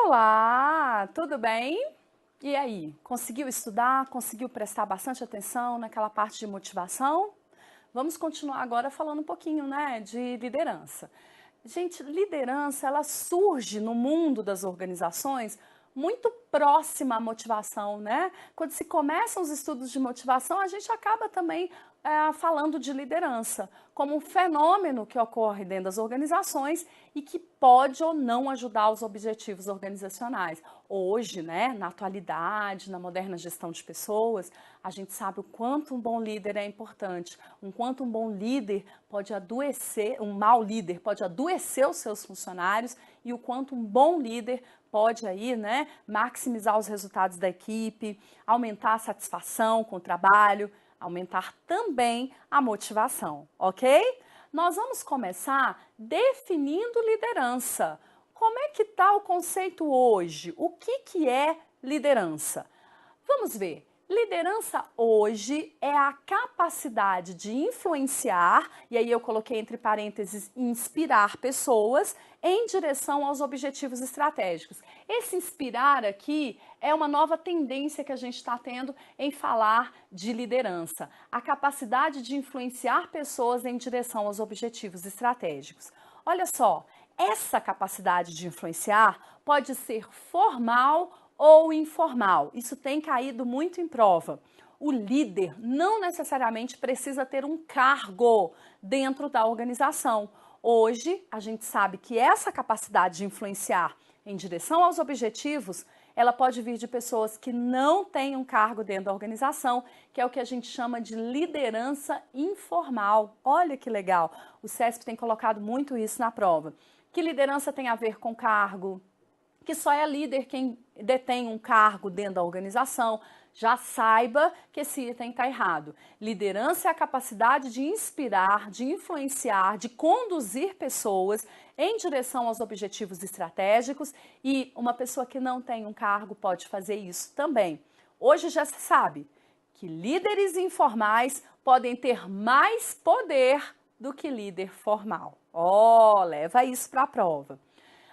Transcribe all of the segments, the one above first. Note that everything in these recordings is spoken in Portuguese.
Olá, tudo bem? E aí, conseguiu estudar? Conseguiu prestar bastante atenção naquela parte de motivação? Vamos continuar agora falando um pouquinho, né, de liderança. Gente, liderança, ela surge no mundo das organizações muito próxima à motivação, né? Quando se começam os estudos de motivação, a gente acaba também falando de liderança como um fenômeno que ocorre dentro das organizações e que pode ou não ajudar os objetivos organizacionais. Hoje, né, na atualidade, na moderna gestão de pessoas, a gente sabe o quanto um bom líder é importante, o quanto um bom líder pode adoecer, um mau líder pode adoecer os seus funcionários e o quanto um bom líder pode aí, né, maximizar os resultados da equipe, aumentar a satisfação com o trabalho, aumentar também a motivação, ok? Nós vamos começar definindo liderança. Como é que está o conceito hoje? O que é liderança? Vamos ver. Liderança hoje é a capacidade de influenciar, e aí eu coloquei entre parênteses, inspirar pessoas em direção aos objetivos estratégicos. Esse inspirar aqui é uma nova tendência que a gente está tendo em falar de liderança. A capacidade de influenciar pessoas em direção aos objetivos estratégicos. Olha só, essa capacidade de influenciar pode ser formal ou informal. Isso tem caído muito em prova. O líder não necessariamente precisa ter um cargo dentro da organização. Hoje, a gente sabe que essa capacidade de influenciar em direção aos objetivos, ela pode vir de pessoas que não têm um cargo dentro da organização, que é o que a gente chama de liderança informal. Olha que legal, o CESP tem colocado muito isso na prova. Que liderança tem a ver com cargo? Que só é líder quem detém um cargo dentro da organização. Já saiba que esse item está errado. Liderança é a capacidade de inspirar, de influenciar, de conduzir pessoas em direção aos objetivos estratégicos e uma pessoa que não tem um cargo pode fazer isso também. Hoje já se sabe que líderes informais podem ter mais poder do que líder formal. Leva isso para a prova.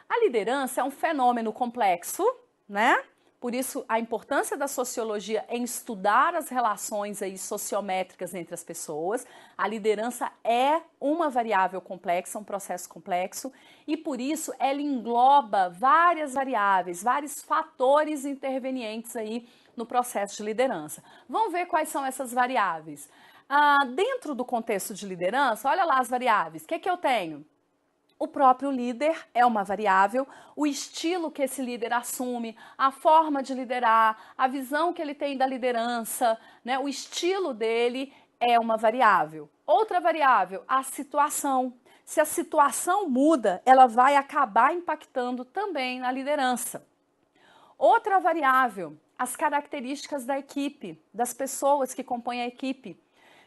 A liderança é um fenômeno complexo, né? Por isso, a importância da sociologia em estudar as relações aí sociométricas entre as pessoas. A liderança é uma variável complexa, um processo complexo, e por isso ela engloba várias variáveis, vários fatores intervenientes aí no processo de liderança. Vamos ver quais são essas variáveis. Dentro do contexto de liderança, olha lá as variáveis. O que eu tenho? O próprio líder é uma variável, o estilo que esse líder assume, a forma de liderar, a visão que ele tem da liderança, né? O estilo dele é uma variável. Outra variável, a situação. Se a situação muda, ela vai acabar impactando também na liderança. Outra variável, as características da equipe, das pessoas que compõem a equipe.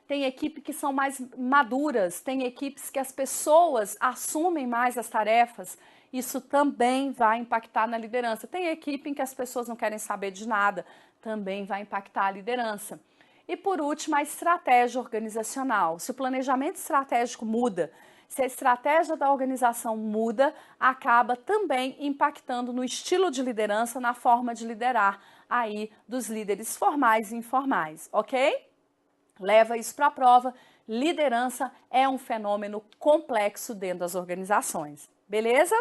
Tem equipes que são mais maduras, tem equipes que as pessoas assumem mais as tarefas, isso também vai impactar na liderança. Tem equipe em que as pessoas não querem saber de nada, também vai impactar a liderança. E por último, a estratégia organizacional. Se o planejamento estratégico muda, se a estratégia da organização muda, acaba também impactando no estilo de liderança, na forma de liderar aí dos líderes formais e informais, ok? Leva isso para a prova. Liderança é um fenômeno complexo dentro das organizações. Beleza?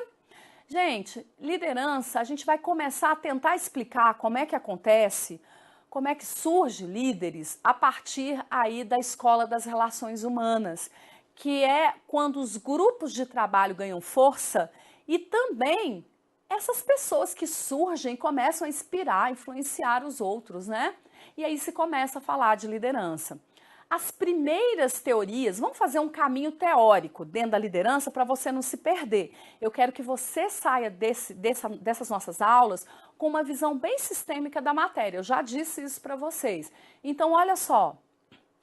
Gente, liderança, a gente vai começar a tentar explicar como é que acontece, como é que surge líderes a partir aí da escola das relações humanas, que é quando os grupos de trabalho ganham força e também essas pessoas que surgem começam a inspirar, influenciar os outros, né? E aí se começa a falar de liderança. As primeiras teorias, vamos fazer um caminho teórico dentro da liderança para você não se perder. Eu quero que você saia dessas nossas aulas com uma visão bem sistêmica da matéria. Eu já disse isso para vocês. Então, olha só,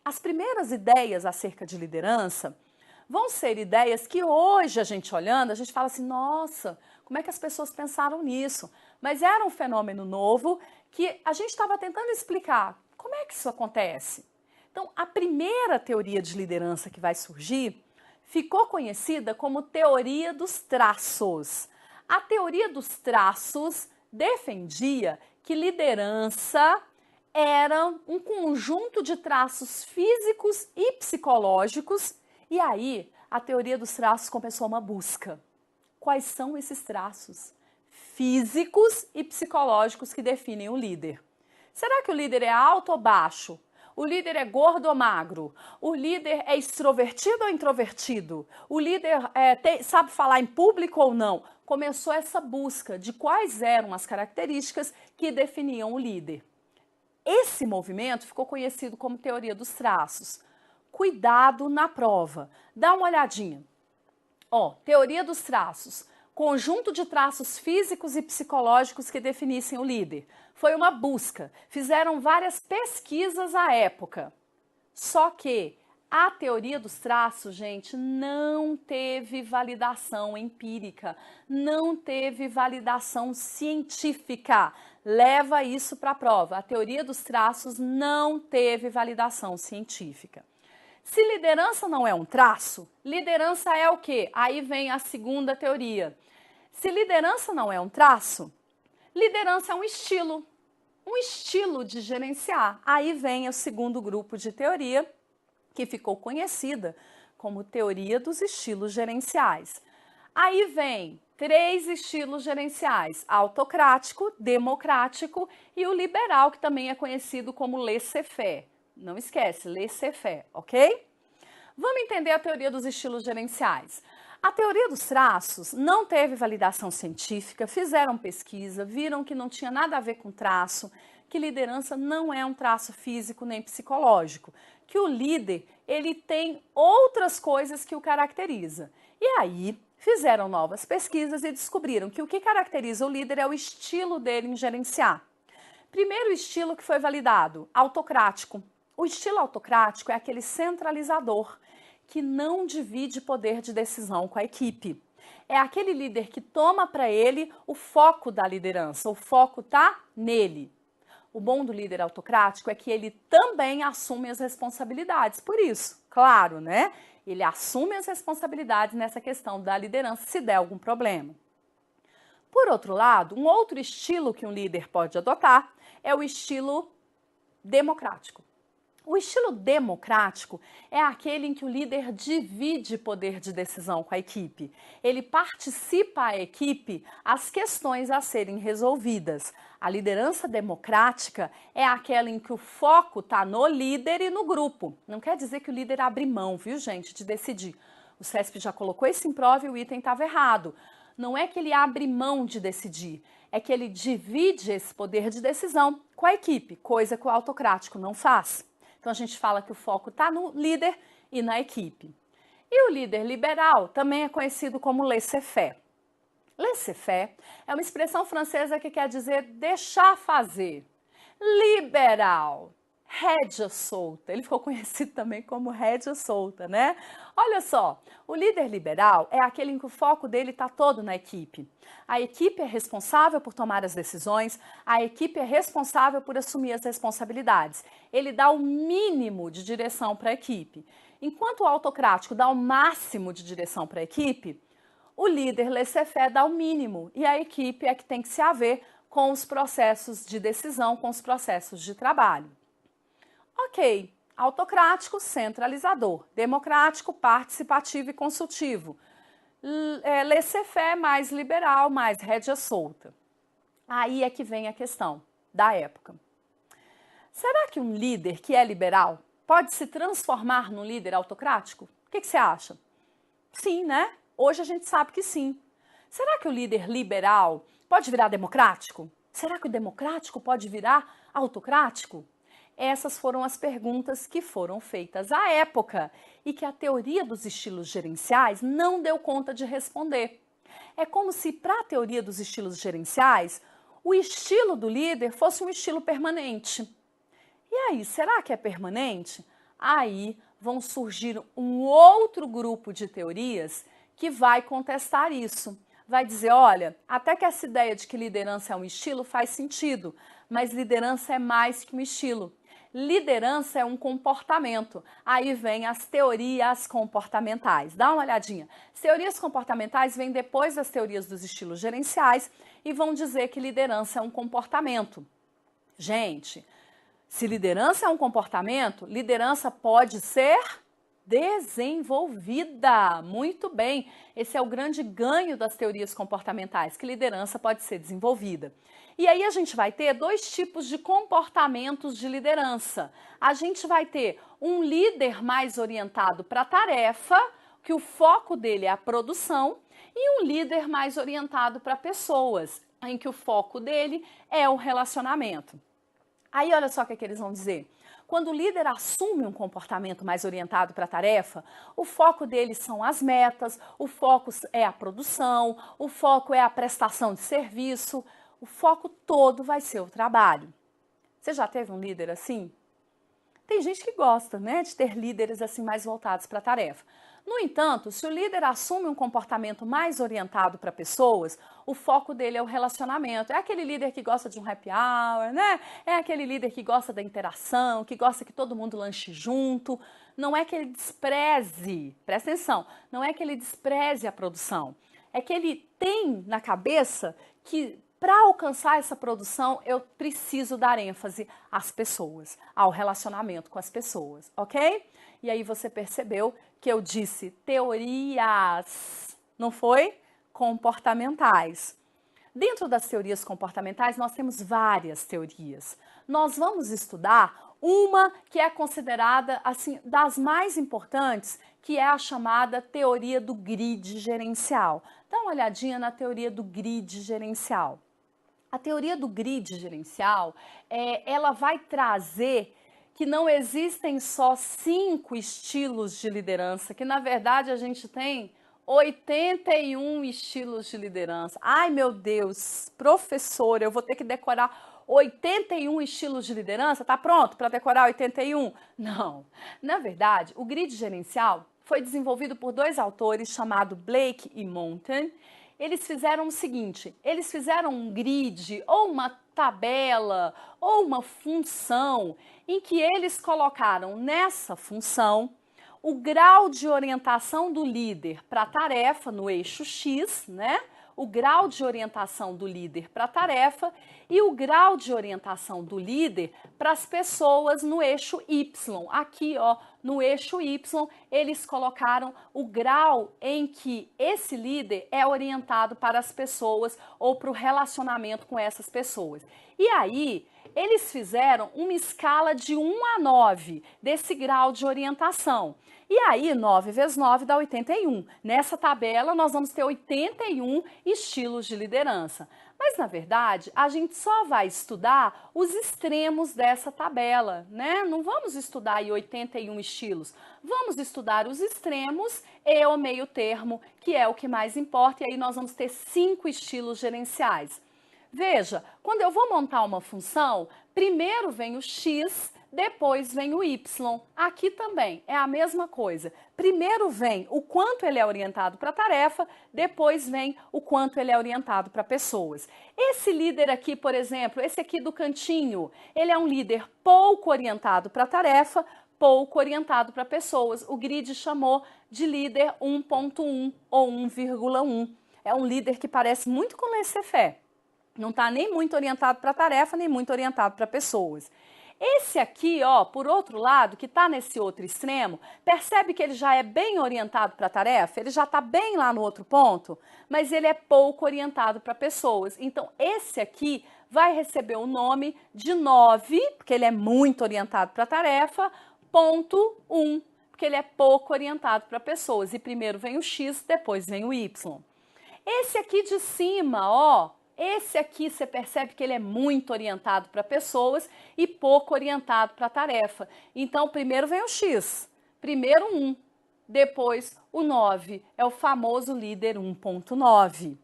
as primeiras ideias acerca de liderança vão ser ideias que hoje a gente olhando, a gente fala assim, nossa, como é que as pessoas pensaram nisso? Mas era um fenômeno novo que a gente estava tentando explicar. Como é que isso acontece? Então, a primeira teoria de liderança que vai surgir ficou conhecida como teoria dos traços. A teoria dos traços defendia que liderança era um conjunto de traços físicos e psicológicos, e aí a teoria dos traços começou uma busca. Quais são esses traços físicos e psicológicos que definem o líder? Será que o líder é alto ou baixo? O líder é gordo ou magro? O líder é extrovertido ou introvertido? O líder sabe falar em público ou não? Começou essa busca de quais eram as características que definiam o líder. Esse movimento ficou conhecido como teoria dos traços. Cuidado na prova. Dá uma olhadinha. Ó, teoria dos traços. Conjunto de traços físicos e psicológicos que definissem o líder. Foi uma busca. Fizeram várias pesquisas à época. Só que a teoria dos traços, gente, não teve validação empírica, não teve validação científica. Leva isso para a prova. A teoria dos traços não teve validação científica. Se liderança não é um traço, liderança é o quê? Aí vem a segunda teoria. Se liderança não é um traço, liderança é um estilo de gerenciar. Aí vem o segundo grupo de teoria, que ficou conhecida como teoria dos estilos gerenciais. Aí vem 3 estilos gerenciais: autocrático, democrático e o liberal, que também é conhecido como laissez-faire. Não esquece, laissez-faire, ok? Vamos entender a teoria dos estilos gerenciais. A teoria dos traços não teve validação científica, fizeram pesquisa, viram que não tinha nada a ver com traço, que liderança não é um traço físico nem psicológico, que o líder, ele tem outras coisas que o caracteriza. E aí, fizeram novas pesquisas e descobriram que o que caracteriza o líder é o estilo dele em gerenciar. Primeiro estilo que foi validado, autocrático. O estilo autocrático é aquele centralizador, que não divide poder de decisão com a equipe. É aquele líder que toma para ele o foco da liderança, o foco está nele. O bom do líder autocrático é que ele também assume as responsabilidades. Por isso, claro, né? Ele assume as responsabilidades nessa questão da liderança se der algum problema. Por outro lado, um outro estilo que um líder pode adotar é o estilo democrático. O estilo democrático é aquele em que o líder divide poder de decisão com a equipe. Ele participa a equipe as questões a serem resolvidas. A liderança democrática é aquela em que o foco está no líder e no grupo. Não quer dizer que o líder abre mão, viu, gente, de decidir. O CESP já colocou isso em prova e o item estava errado. Não é que ele abre mão de decidir, é que ele divide esse poder de decisão com a equipe, coisa que o autocrático não faz. Então, a gente fala que o foco está no líder e na equipe. E o líder liberal também é conhecido como laissez-faire. Laissez-faire é uma expressão francesa que quer dizer deixar fazer. Liberal, rédea solta. Ele ficou conhecido também como rédea solta, né? Olha só, o líder liberal é aquele em que o foco dele está todo na equipe. A equipe é responsável por tomar as decisões, a equipe é responsável por assumir as responsabilidades. Ele dá o mínimo de direção para a equipe. Enquanto o autocrático dá o máximo de direção para a equipe, o líder laissez-faire dá o mínimo e a equipe é que tem que se haver com os processos de decisão, com os processos de trabalho. Ok, autocrático, centralizador, democrático, participativo e consultivo. Laissez-faire mais liberal, mais rédea solta. Aí é que vem a questão da época. Será que um líder que é liberal pode se transformar num líder autocrático? O que você acha? Sim, né? Hoje a gente sabe que sim. Será que o líder liberal pode virar democrático? Será que o democrático pode virar autocrático? Essas foram as perguntas que foram feitas à época e que a teoria dos estilos gerenciais não deu conta de responder. É como se, para a teoria dos estilos gerenciais, o estilo do líder fosse um estilo permanente. E aí, será que é permanente? Aí vão surgir um outro grupo de teorias que vai contestar isso. Vai dizer, olha, até que essa ideia de que liderança é um estilo faz sentido, mas liderança é mais que um estilo. Liderança é um comportamento. Aí vem as teorias comportamentais. Dá uma olhadinha. As teorias comportamentais vêm depois das teorias dos estilos gerenciais e vão dizer que liderança é um comportamento. Gente, se liderança é um comportamento, liderança pode ser desenvolvida. Muito bem. Esse é o grande ganho das teorias comportamentais, que liderança pode ser desenvolvida. E aí a gente vai ter dois tipos de comportamentos de liderança. A gente vai ter um líder mais orientado para a tarefa, que o foco dele é a produção, e um líder mais orientado para pessoas, em que o foco dele é o relacionamento. Aí olha só o que eles vão dizer. Quando o líder assume um comportamento mais orientado para a tarefa, o foco dele são as metas, o foco é a produção, o foco é a prestação de serviço, o foco todo vai ser o trabalho. Você já teve um líder assim? Tem gente que gosta, né, de ter líderes assim mais voltados para a tarefa. No entanto, se o líder assume um comportamento mais orientado para pessoas, o foco dele é o relacionamento. É aquele líder que gosta de um happy hour, né? É aquele líder que gosta da interação, que gosta que todo mundo lanche junto. Não é que ele despreze, presta atenção, não é que ele despreze a produção. É que ele tem na cabeça que para alcançar essa produção, eu preciso dar ênfase às pessoas, ao relacionamento com as pessoas, ok? E aí você percebeu que eu disse teorias, não foi? Comportamentais. Dentro das teorias comportamentais, nós temos várias teorias. Nós vamos estudar uma que é considerada assim das mais importantes, que é a chamada teoria do grid gerencial. Dá uma olhadinha na teoria do grid gerencial. A teoria do grid gerencial, ela vai trazer que não existem só 5 estilos de liderança, que na verdade a gente tem 81 estilos de liderança. Ai meu Deus, professora, eu vou ter que decorar 81 estilos de liderança? Tá pronto para decorar 81? Não. Na verdade, o grid gerencial foi desenvolvido por 2 autores chamados Blake e Mountain. Eles fizeram o seguinte, eles fizeram um grid ou uma tabela ou uma função em que eles colocaram nessa função o grau de orientação do líder para a tarefa no eixo X, né? O grau de orientação do líder para a tarefa e o grau de orientação do líder para as pessoas no eixo Y. Aqui, ó, no eixo Y, eles colocaram o grau em que esse líder é orientado para as pessoas ou para o relacionamento com essas pessoas. E aí, eles fizeram uma escala de 1 a 9 desse grau de orientação. E aí, 9 vezes 9 dá 81. Nessa tabela, nós vamos ter 81 estilos de liderança. Mas, na verdade, a gente só vai estudar os extremos dessa tabela, né? Não vamos estudar aí 81 estilos. Vamos estudar os extremos e o meio termo, que é o que mais importa. E aí nós vamos ter 5 estilos gerenciais. Veja, quando eu vou montar uma função, primeiro vem o X, depois vem o Y. Aqui também é a mesma coisa. Primeiro vem o quanto ele é orientado para a tarefa, depois vem o quanto ele é orientado para pessoas. Esse líder aqui, por exemplo, esse aqui do cantinho, ele é um líder pouco orientado para a tarefa, pouco orientado para pessoas. O grid chamou de líder 1.1 ou 1,1. É um líder que parece muito com laissez-faire. Não está nem muito orientado para a tarefa, nem muito orientado para pessoas. Esse aqui, ó, por outro lado, que está nesse outro extremo, percebe que ele já é bem orientado para a tarefa? Ele já está bem lá no outro ponto, mas ele é pouco orientado para pessoas. Então, esse aqui vai receber o nome de 9, porque ele é muito orientado para a tarefa, ponto 1, porque ele é pouco orientado para pessoas. E primeiro vem o X, depois vem o Y. Esse aqui de cima, ó, esse aqui você percebe que ele é muito orientado para pessoas e pouco orientado para a tarefa. Então, primeiro vem o X, primeiro 1, depois o 9, é o famoso líder 1.9.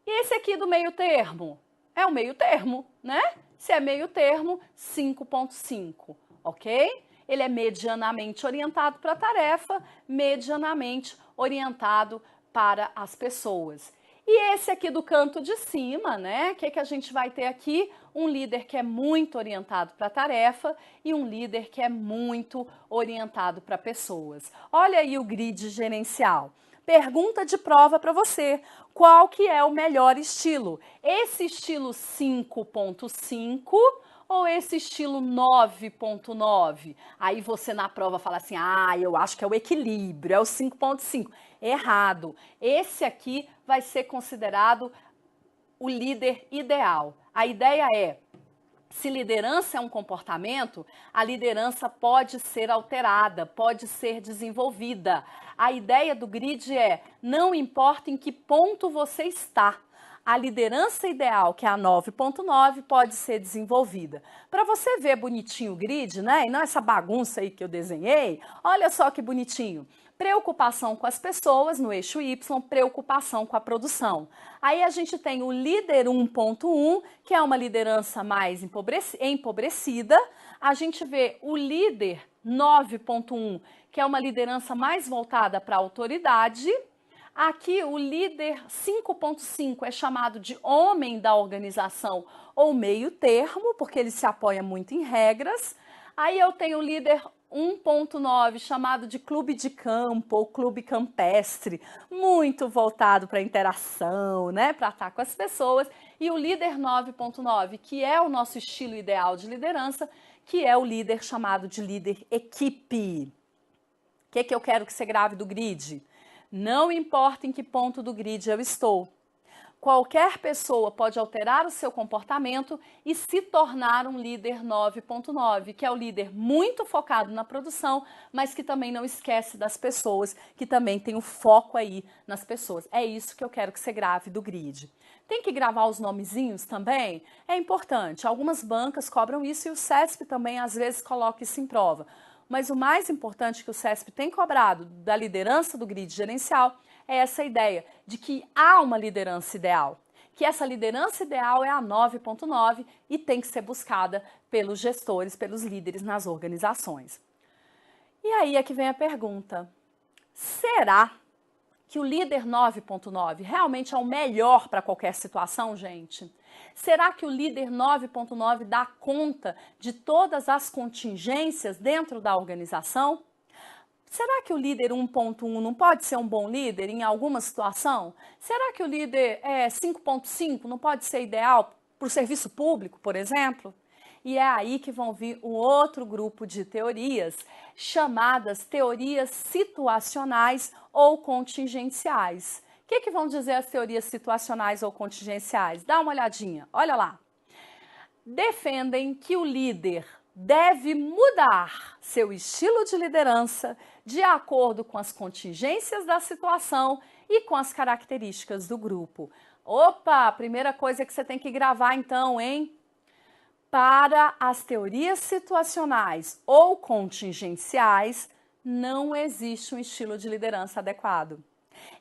E esse aqui do meio termo? É o meio termo, né? Se é meio termo, 5.5, ok? Ele é medianamente orientado para a tarefa, medianamente orientado para as pessoas. E esse aqui do canto de cima, né? O que a gente vai ter aqui? Um líder que é muito orientado para a tarefa e um líder que é muito orientado para pessoas. Olha aí o grid gerencial. Pergunta de prova para você. Qual que é o melhor estilo? Esse estilo 5.5 ou esse estilo 9.9? Aí você na prova fala assim, eu acho que é o equilíbrio, é o 5.5. Errado. Esse aqui vai ser considerado o líder ideal. A ideia é, se liderança é um comportamento, a liderança pode ser alterada, pode ser desenvolvida. A ideia do grid é, não importa em que ponto você está, a liderança ideal, que é a 9.9, pode ser desenvolvida. Para você ver bonitinho o grid, né? E não essa bagunça aí que eu desenhei, olha só que bonitinho. Preocupação com as pessoas no eixo Y, preocupação com a produção. Aí a gente tem o líder 1.1, que é uma liderança mais empobrecida. A gente vê o líder 9.1, que é uma liderança mais voltada para a autoridade. Aqui o líder 5.5 é chamado de homem da organização ou meio termo, porque ele se apoia muito em regras. Aí eu tenho o líder 1.9, chamado de clube de campo ou clube campestre, muito voltado para a interação, né, para estar com as pessoas. E o líder 9.9, que é o nosso estilo ideal de liderança, que é o líder chamado de líder equipe. O que eu quero que você grave do grid? Não importa em que ponto do grid eu estou. Qualquer pessoa pode alterar o seu comportamento e se tornar um líder 9.9, que é o líder muito focado na produção, mas que também não esquece das pessoas, que também tem o foco aí nas pessoas. É isso que eu quero que você grave do grid. Tem que gravar os nomezinhos também? É importante. Algumas bancas cobram isso e o CESP também às vezes coloca isso em prova. Mas o mais importante que o CESP tem cobrado da liderança do grid gerencial é essa ideia de que há uma liderança ideal, que essa liderança ideal é a 9.9 e tem que ser buscada pelos gestores, pelos líderes nas organizações. E aí é que vem a pergunta, será que o líder 9.9 realmente é o melhor para qualquer situação, gente? Será que o líder 9.9 dá conta de todas as contingências dentro da organização? Será que o líder 1.1 não pode ser um bom líder em alguma situação? Será que o líder 5.5 não pode ser ideal para o serviço público, por exemplo? E é aí que vão vir um outro grupo de teorias, chamadas teorias situacionais ou contingenciais. O que vão dizer as teorias situacionais ou contingenciais? Dá uma olhadinha, olha lá. Defendem que o líder deve mudar seu estilo de liderança de acordo com as contingências da situação e com as características do grupo. Opa, primeira coisa que você tem que gravar então, hein? Para as teorias situacionais ou contingenciais, não existe um estilo de liderança adequado.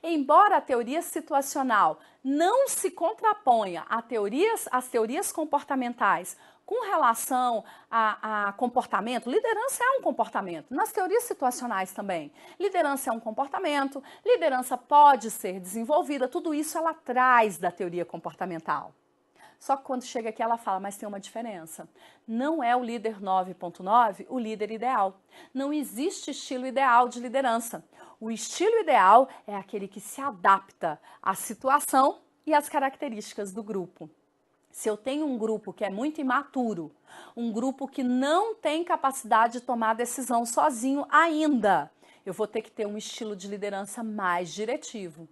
Embora a teoria situacional não se contraponha às teorias comportamentais com relação a comportamento, liderança é um comportamento, nas teorias situacionais também. Liderança é um comportamento, liderança pode ser desenvolvida, tudo isso ela traz da teoria comportamental. Só que quando chega aqui ela fala, mas tem uma diferença. Não é o líder 9.9 o líder ideal. Não existe estilo ideal de liderança. O estilo ideal é aquele que se adapta à situação e às características do grupo. Se eu tenho um grupo que é muito imaturo, um grupo que não tem capacidade de tomar decisão sozinho ainda, eu vou ter que ter um estilo de liderança mais diretivo.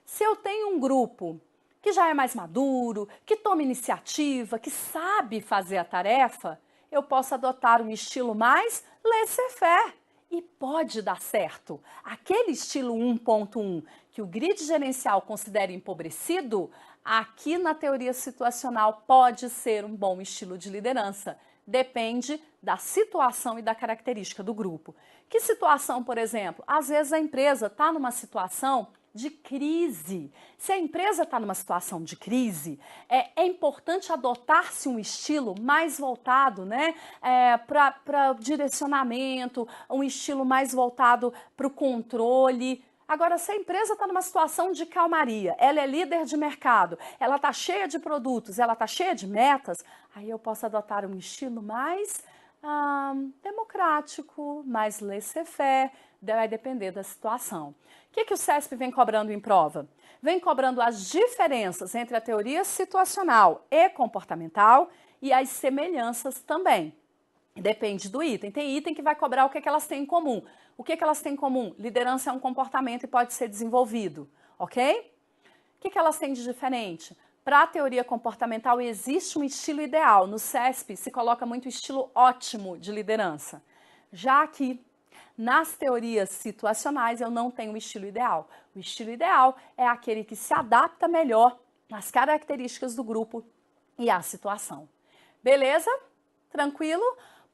Se eu tenho um grupo que já é mais maduro, que toma iniciativa, que sabe fazer a tarefa, eu posso adotar um estilo mais laissez-faire e pode dar certo. Aquele estilo 1.1 que o grid gerencial considera empobrecido, aqui na teoria situacional pode ser um bom estilo de liderança. Depende da situação e da característica do grupo. Que situação, por exemplo? Às vezes a empresa está numa situação de crise. Se a empresa está numa situação de crise, é importante adotar-se um estilo mais voltado, né, para direcionamento, um estilo mais voltado para o controle. Agora, se a empresa está numa situação de calmaria, ela é líder de mercado, ela está cheia de produtos, ela está cheia de metas, aí eu posso adotar um estilo mais democrático, mais laissez-faire, vai depender da situação. O que o CESP vem cobrando em prova? Vem cobrando as diferenças entre a teoria situacional e comportamental e as semelhanças também. Depende do item. Tem item que vai cobrar o que elas têm em comum. O que elas têm em comum? Liderança é um comportamento e pode ser desenvolvido, ok? O que elas têm de diferente? Para a teoria comportamental existe um estilo ideal. No CESP se coloca muito estilo ótimo de liderança. Já aqui, nas teorias situacionais, eu não tenho o estilo ideal. O estilo ideal é aquele que se adapta melhor às características do grupo e à situação. Beleza? Tranquilo?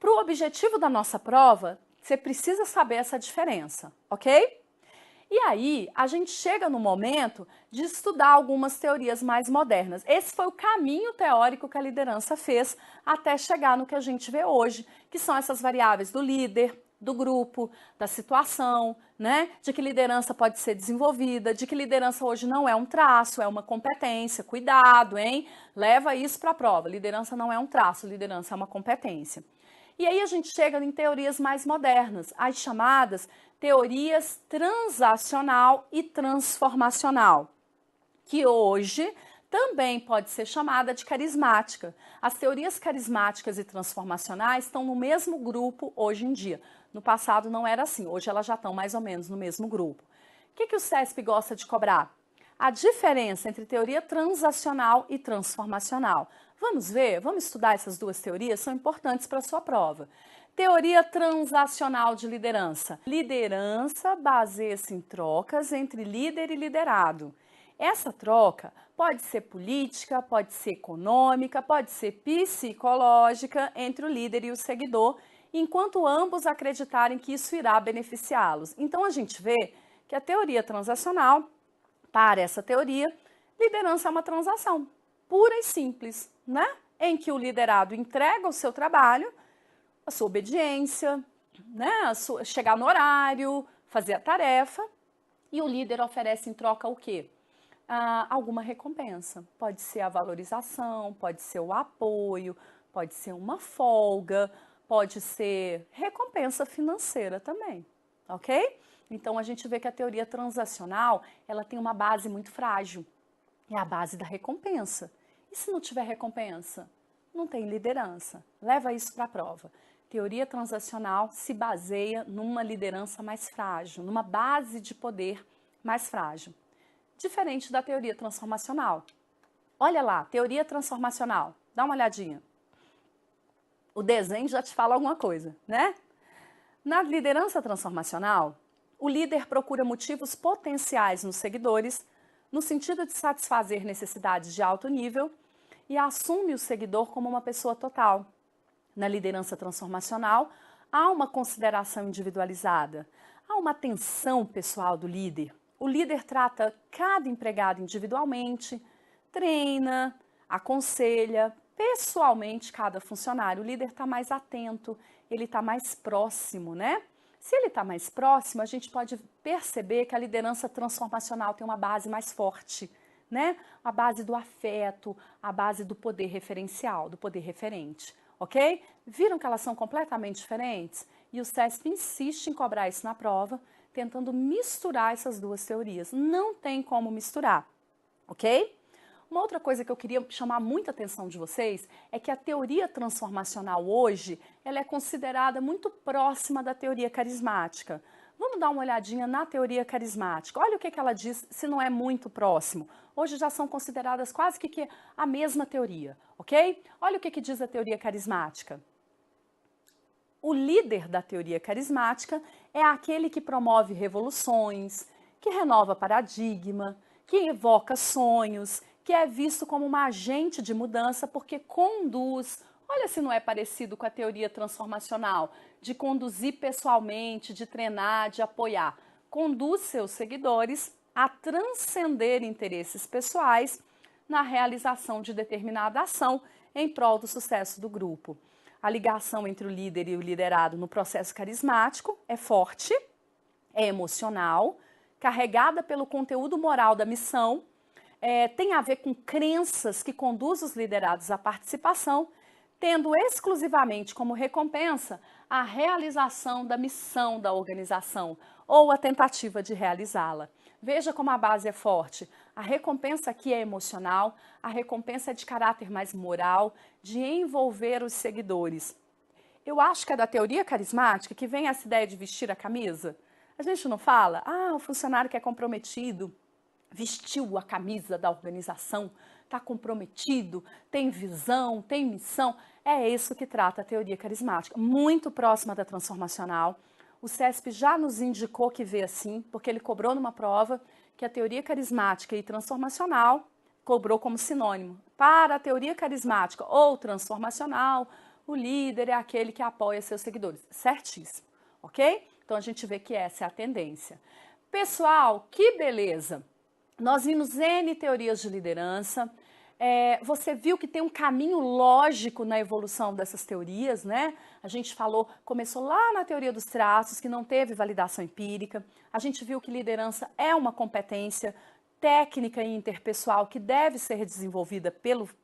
Para o objetivo da nossa prova, você precisa saber essa diferença, ok? E aí, a gente chega no momento de estudar algumas teorias mais modernas. Esse foi o caminho teórico que a liderança fez até chegar no que a gente vê hoje, que são essas variáveis do líder, do grupo, da situação, né? De que liderança pode ser desenvolvida, de que liderança hoje não é um traço, é uma competência. Cuidado, hein? Leva isso para a prova. Liderança não é um traço, liderança é uma competência. E aí a gente chega em teorias mais modernas, as chamadas teorias transacional e transformacional, que hoje também pode ser chamada de carismática. As teorias carismáticas e transformacionais estão no mesmo grupo hoje em dia. No passado não era assim, hoje elas já estão mais ou menos no mesmo grupo. O que o CESP gosta de cobrar? A diferença entre teoria transacional e transformacional. Vamos ver? Vamos estudar essas duas teorias? São importantes para a sua prova. Teoria transacional de liderança. Liderança baseia-se em trocas entre líder e liderado. Essa troca pode ser política, pode ser econômica, pode ser psicológica entre o líder e o seguidor, enquanto ambos acreditarem que isso irá beneficiá-los. Então a gente vê que a teoria transacional, para essa teoria, liderança é uma transação pura e simples, né? Em que o liderado entrega o seu trabalho, a sua obediência, né? Chegar no horário, fazer a tarefa, e o líder oferece em troca o quê? Alguma recompensa. Pode ser a valorização, pode ser o apoio, pode ser uma folga, pode ser recompensa financeira também, ok? Então a gente vê que a teoria transacional, ela tem uma base muito frágil, é a base da recompensa. E se não tiver recompensa? Não tem liderança. Leva isso para a prova. Teoria transacional se baseia numa liderança mais frágil, numa base de poder mais frágil. Diferente da teoria transformacional. Olha lá, teoria transformacional. Dá uma olhadinha. O desenho já te fala alguma coisa, né? Na liderança transformacional, o líder procura motivos potenciais nos seguidores, no sentido de satisfazer necessidades de alto nível, e assume o seguidor como uma pessoa total. Na liderança transformacional, há uma consideração individualizada, há uma atenção pessoal do líder. O líder trata cada empregado individualmente, treina, aconselha pessoalmente cada funcionário. O líder está mais atento, ele está mais próximo, né? Se ele está mais próximo, a gente pode perceber que a liderança transformacional tem uma base mais forte, né? A base do afeto, a base do poder referencial, do poder referente, ok? Viram que elas são completamente diferentes? E o CESP insiste em cobrar isso na prova, tentando misturar essas duas teorias. Não tem como misturar, ok? Uma outra coisa que eu queria chamar muita atenção de vocês é que a teoria transformacional hoje, ela é considerada muito próxima da teoria carismática. Vamos dar uma olhadinha na teoria carismática. Olha o que ela diz, se não é muito próximo. Hoje já são consideradas quase que a mesma teoria, ok? Olha o que diz a teoria carismática. O líder da teoria carismática é aquele que promove revoluções, que renova paradigma, que evoca sonhos, que é visto como um agente de mudança porque conduz. Olha se não é parecido com a teoria transformacional, de conduzir pessoalmente, de treinar, de apoiar. Conduz seus seguidores a transcender interesses pessoais na realização de determinada ação em prol do sucesso do grupo. A ligação entre o líder e o liderado no processo carismático é forte, é emocional, carregada pelo conteúdo moral da missão, tem a ver com crenças que conduzem os liderados à participação, tendo exclusivamente como recompensa a realização da missão da organização ou a tentativa de realizá-la. Veja como a base é forte. A recompensa aqui é emocional, a recompensa é de caráter mais moral, de envolver os seguidores. Eu acho que é da teoria carismática que vem essa ideia de vestir a camisa. A gente não fala, o funcionário que é comprometido, vestiu a camisa da organização, está comprometido, tem visão, tem missão. É isso que trata a teoria carismática, muito próxima da transformacional. O CESP já nos indicou que vê assim, porque ele cobrou numa prova que a teoria carismática e transformacional cobrou como sinônimo. Para a teoria carismática ou transformacional, o líder é aquele que apoia seus seguidores. Certíssimo, ok? Então a gente vê que essa é a tendência. Pessoal, que beleza! Nós vimos N teorias de liderança. Você viu que tem um caminho lógico na evolução dessas teorias, né? A gente começou lá na teoria dos traços, que não teve validação empírica. A gente viu que liderança é uma competência técnica e interpessoal que deve ser desenvolvida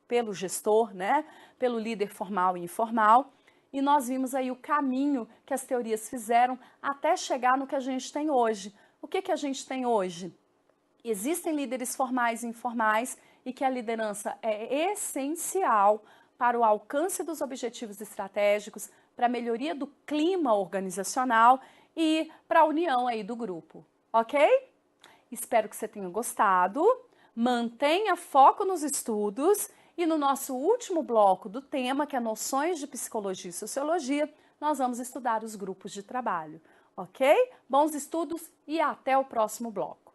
pelo gestor, né? Pelo líder formal e informal. E nós vimos aí o caminho que as teorias fizeram até chegar no que a gente tem hoje. O que a gente tem hoje? Existem líderes formais e informais e que a liderança é essencial para o alcance dos objetivos estratégicos, para a melhoria do clima organizacional e para a união aí do grupo, ok? Espero que você tenha gostado, mantenha foco nos estudos e no nosso último bloco do tema, que é noções de psicologia e sociologia, nós vamos estudar os grupos de trabalho, ok? Bons estudos e até o próximo bloco.